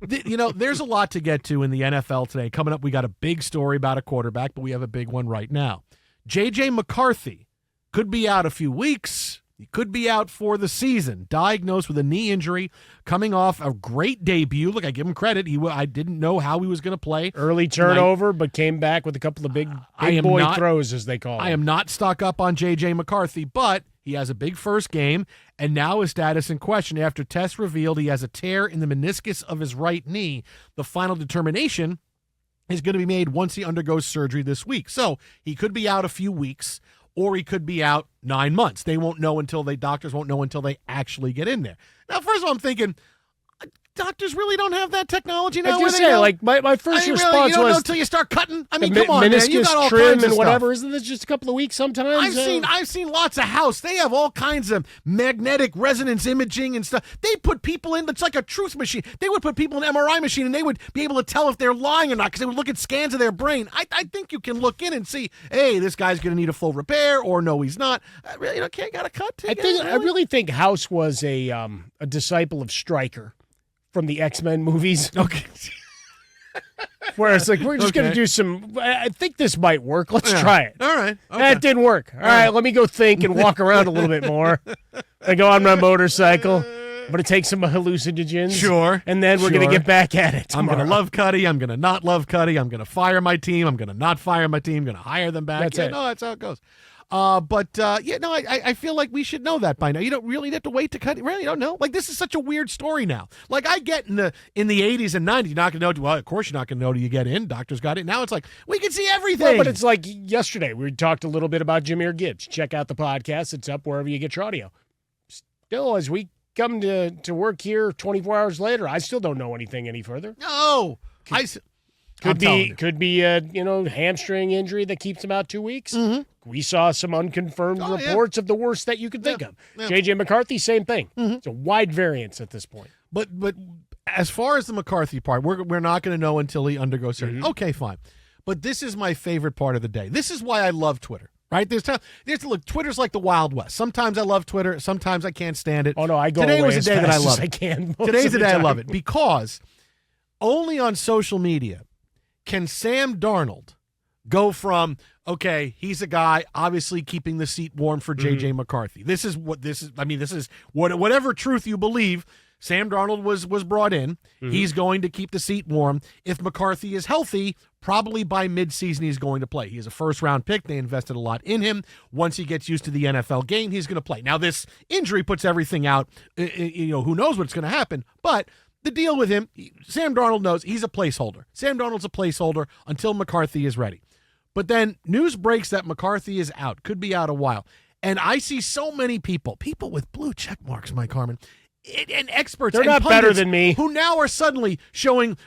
There's a lot to get to in the NFL today. Coming up, we got a big story about a quarterback, but we have a big one right now. J.J. McCarthy could be out a few weeks. He could be out for the season, diagnosed with a knee injury, coming off a great debut. Look, I give him credit. I didn't know how he was going to play. Early turnover, but came back with a couple of big boy throws, as they call it. I am not stuck up on J.J. McCarthy, but he has a big first game, and now his status in question after tests revealed he has a tear in the meniscus of his right knee. The final determination is going to be made once he undergoes surgery this week. So he could be out a few weeks, or he could be out 9 months. They won't know doctors won't know until they actually get in there. Now, first of all, I'm thinking, doctors really don't have that technology now. I just say, like, my first response you don't was know until you start cutting. I mean, come on, man. You got all trim kinds of and whatever. stuff. Isn't this just a couple of weeks sometimes? I've seen lots of house. They have all kinds of magnetic resonance imaging and stuff. They put people in. It's like a truth machine. They would put people in an MRI machine, and they would be able to tell if they're lying or not because they would look at scans of their brain. I think you can look in and see, hey, this guy's going to need a full repair, or no, he's not. Really, okay, got a cut. I really think House was a disciple of Stryker from the X-Men movies. Okay. Where it's like, we're just going to do some, I think this might work. Let's try it. All right. Okay. That didn't work. All right, let me go think and walk around a little bit more. I go on my motorcycle. I'm going to take some hallucinogens. Sure. And then we're going to get back at it tomorrow. I'm going to love Cuddy. I'm going to not love Cuddy. I'm going to fire my team. I'm going to not fire my team. I'm going to hire them back. That's it. No, that's how it goes. I feel like we should know that by now. You don't really have to wait to cut it. Really, you don't know. Like, this is such a weird story now. Like, I get in the 80s and 90s, you're not going to know. Well, of course you're not going to know till you get in. Doctors got it. Now it's like, we can see everything. Well, but it's like yesterday. We talked a little bit about Jahmyr Gibbs. Check out the podcast. It's up wherever you get your audio. Still, as we come to work here 24 hours later, I still don't know anything any further. No. Could be a hamstring injury that keeps him out 2 weeks. Mm-hmm. We saw some unconfirmed reports of the worst that you could think of. Yeah. J.J. McCarthy, same thing. Mm-hmm. It's a wide variance at this point. But as far as the McCarthy part, we're not going to know until he undergoes surgery. Mm-hmm. Okay, fine. But this is my favorite part of the day. This is why I love Twitter. Right? Look, Twitter's like the Wild West. Sometimes I love Twitter. Sometimes I can't stand it. Oh, no, I go Today away was the day that I love it. I can. Today's the day I love it because only on social media can Sam Darnold go from, okay, he's a guy obviously keeping the seat warm for J.J. McCarthy. This is whatever truth you believe, Sam Darnold was brought in. Mm-hmm. He's going to keep the seat warm. If McCarthy is healthy, probably by midseason he's going to play. He is a first-round pick. They invested a lot in him. Once he gets used to the NFL game, he's going to play. Now, this injury puts everything out. Who knows what's going to happen, but the deal with him, Sam Darnold knows he's a placeholder. Sam Darnold's a placeholder until McCarthy is ready. But then news breaks that McCarthy is out, could be out a while. And I see so many people with blue check marks, Mike Harmon, and experts They're and not pundits better than me, who now are suddenly showing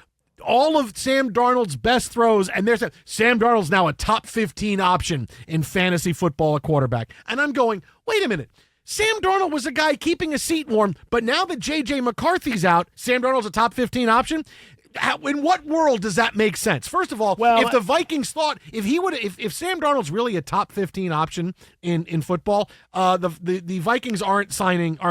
all of Sam Darnold's best throws, and there's Sam Darnold's now a top 15 option in fantasy football at quarterback. And I'm going, wait a minute. Sam Darnold was a guy keeping a seat warm, but now that J.J. McCarthy's out, Sam Darnold's a top 15 option? In what world does that make sense? First of all, if the Vikings thought if Sam Darnold's really a top 15 option in football, the Vikings aren't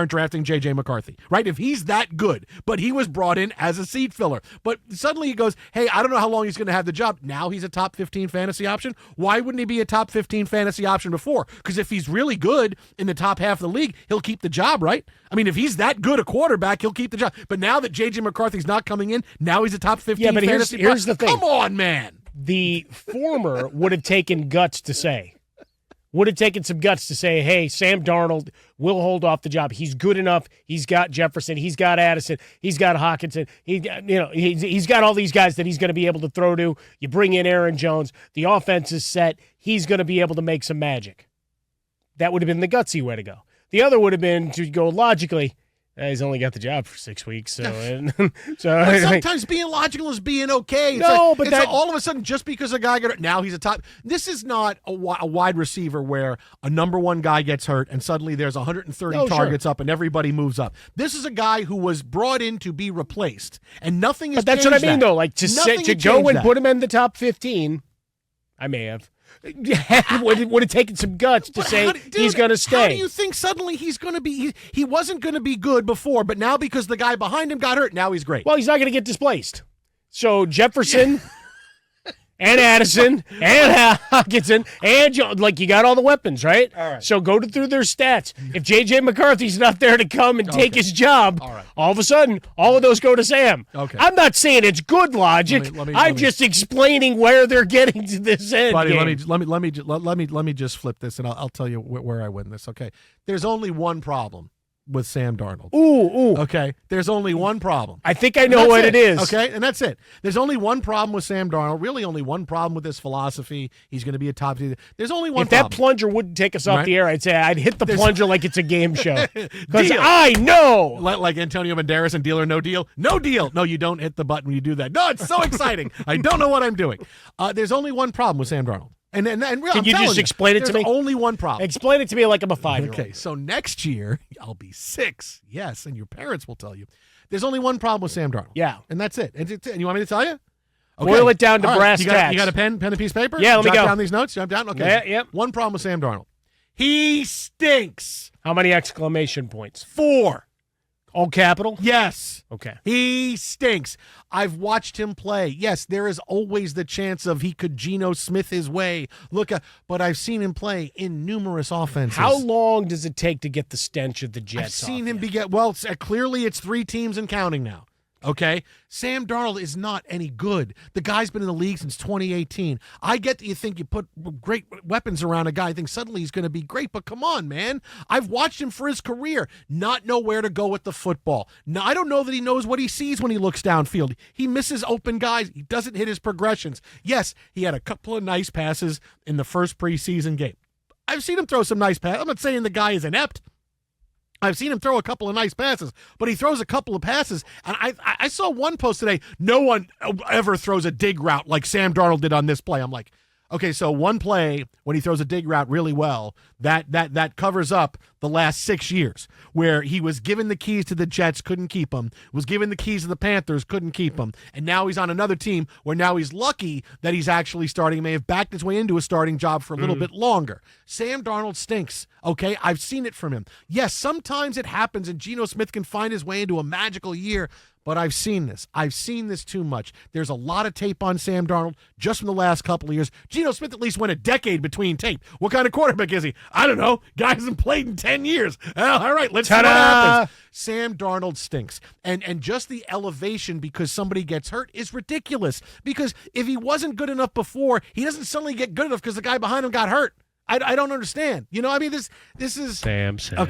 drafting J.J. McCarthy, right? If he's that good, but he was brought in as a seat filler, but suddenly he goes, hey, I don't know how long he's going to have the job. Now he's a top 15 fantasy option. Why wouldn't he be a top 15 fantasy option before? Because if he's really good in the top half of the league, he'll keep the job, right? I mean, if he's that good a quarterback, he'll keep the job. But now that J.J. McCarthy's not coming in, now he's a top 15 but fantasy. Here's the thing. Come on, man. The former would have taken guts to say. Would have taken some guts to say, hey, Sam Darnold will hold off the job. He's good enough. He's got Jefferson. He's got Addison. He's got Hawkinson. He's got all these guys that he's going to be able to throw to. You bring in Aaron Jones. The offense is set. He's going to be able to make some magic. That would have been the gutsy way to go. The other would have been to go logically, he's only got the job for 6 weeks. So sometimes being logical is being okay. It's all of a sudden, just because a guy now he's a top. This is not a wide receiver where a number one guy gets hurt and suddenly there's 130 targets up and everybody moves up. This is a guy who was brought in to be replaced, and nothing has changed. But that's what I mean, though. Like to go and put him in the top 15, I may have. would have taken some guts to say he's going to stay. How do you think suddenly he's going to be? He wasn't going to be good before, but now because the guy behind him got hurt, now he's great. Well, he's not going to get displaced. So Jefferson and Addison and Hockenson and you got all the weapons, right? All right. So go through their stats. If J.J. McCarthy's not there to come and take his job, all of a sudden, all of those go to Sam. Okay. I'm not saying it's good logic. I'm just explaining where they're getting to this end. Buddy, game. let me just flip this, and I'll tell you where I win this. Okay, there's only one problem with Sam Darnold. Ooh. Okay, there's only one problem. I think I know what it is. Okay, and that's it. There's only one problem with Sam Darnold. Really, only one problem with his philosophy. He's going to be a top. There's only one. If that plunger wouldn't take us off the air, I'd say I'd hit the plunger like it's a game show. Because I know, like Antonio Banderas and Deal or No Deal. No deal. No, you don't hit the button when you do that. No, it's so exciting. I don't know what I'm doing. There's only one problem with Sam Darnold. And can you just explain it to me? There's only one problem. Explain it to me like I'm a 5-year-old. Okay, so next year I'll be 6. Yes, and your parents will tell you. There's only one problem with Sam Darnold. Yeah, and that's it. And you want me to tell you? Okay. Boil it down to brass tacks. You got a pen and a piece of paper? Yeah, let me go. Jot down these notes. Jot down. Okay. Yeah, yep. One problem with Sam Darnold. He stinks. How many exclamation points? 4. All capital? Yes. Okay. He stinks. I've watched him play. Yes, there is always the chance of he could Geno Smith his way. But I've seen him play in numerous offenses. How long does it take to get the stench of the Jets? I've seen him clearly it's 3 teams and counting now. Okay? Sam Darnold is not any good. The guy's been in the league since 2018. I get that you think you put great weapons around a guy, I think suddenly he's going to be great, but come on, man. I've watched him for his career not know where to go with the football. Now, I don't know that he knows what he sees when he looks downfield. He misses open guys. He doesn't hit his progressions. Yes, he had a couple of nice passes in the first preseason game. I've seen him throw some nice passes. I'm not saying the guy is inept. I've seen him throw a couple of nice passes, but he throws a couple of passes. And I saw one post today, no one ever throws a dig route like Sam Darnold did on this play. I'm like, okay, so one play when he throws a dig route really well, that covers up the last 6 years where he was given the keys to the Jets, couldn't keep him, was given the keys to the Panthers, couldn't keep him, and now he's on another team where now he's lucky that he's actually starting, may have backed his way into a starting job for a little bit longer. Sam Darnold stinks, okay? I've seen it from him. Yes, sometimes it happens and Geno Smith can find his way into a magical year, but I've seen this. I've seen this too much. There's a lot of tape on Sam Darnold just from the last couple of years. Geno Smith at least went a decade between tape. What kind of quarterback is he? I don't know. Guy hasn't played in 10 years. All right, let's see what happens. Sam Darnold stinks. And just the elevation because somebody gets hurt is ridiculous. Because if he wasn't good enough before, he doesn't suddenly get good enough because the guy behind him got hurt. I don't understand. You know, I mean, this is Sam. Your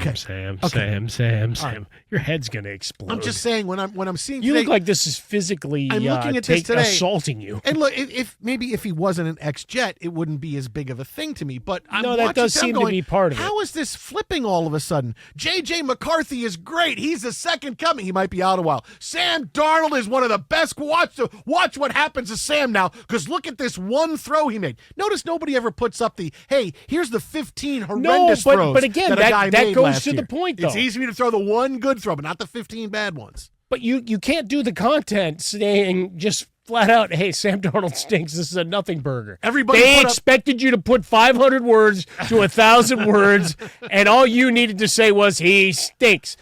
head's gonna explode. I'm just saying when I'm seeing you today, look like this is physically I'm looking at this today, assaulting you. And look, if he wasn't an ex-Jet, it wouldn't be as big of a thing to me. But that does seem to be part of it. How is this flipping all of a sudden? J.J. McCarthy is great. He's the second coming. He might be out a while. Sam Darnold is one of the best. Watch what happens to Sam now because look at this one throw he made. Notice nobody ever puts up the, hey, here's the 15 horrendous throws. But again, that goes to the point, though. It's easy for me to throw the one good throw, but not the 15 bad ones. But you can't do the content saying just flat out, hey, Sam Darnold stinks. This is a nothing burger. They expected you to put 500 words to 1,000 words, and all you needed to say was he stinks.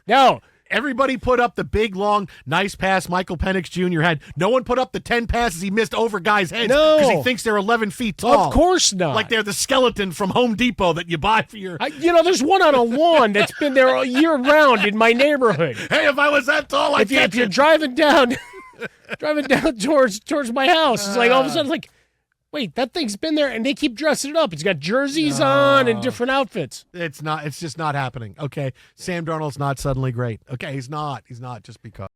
No. Everybody put up the big, long, nice pass Michael Penix Jr. had. No one put up the 10 passes he missed over guys' heads because he thinks they're 11 feet tall. Of course not. Like they're the skeleton from Home Depot that you buy for your... there's one on a lawn that's been there year-round in my neighborhood. Hey, if I was that tall, if you're driving down towards my house, it's like all of a sudden, like, wait, that thing's been there, and they keep dressing it up. It's got jerseys on and different outfits. It's just not happening. Okay, Sam Darnold's not suddenly great. Okay, he's not just because.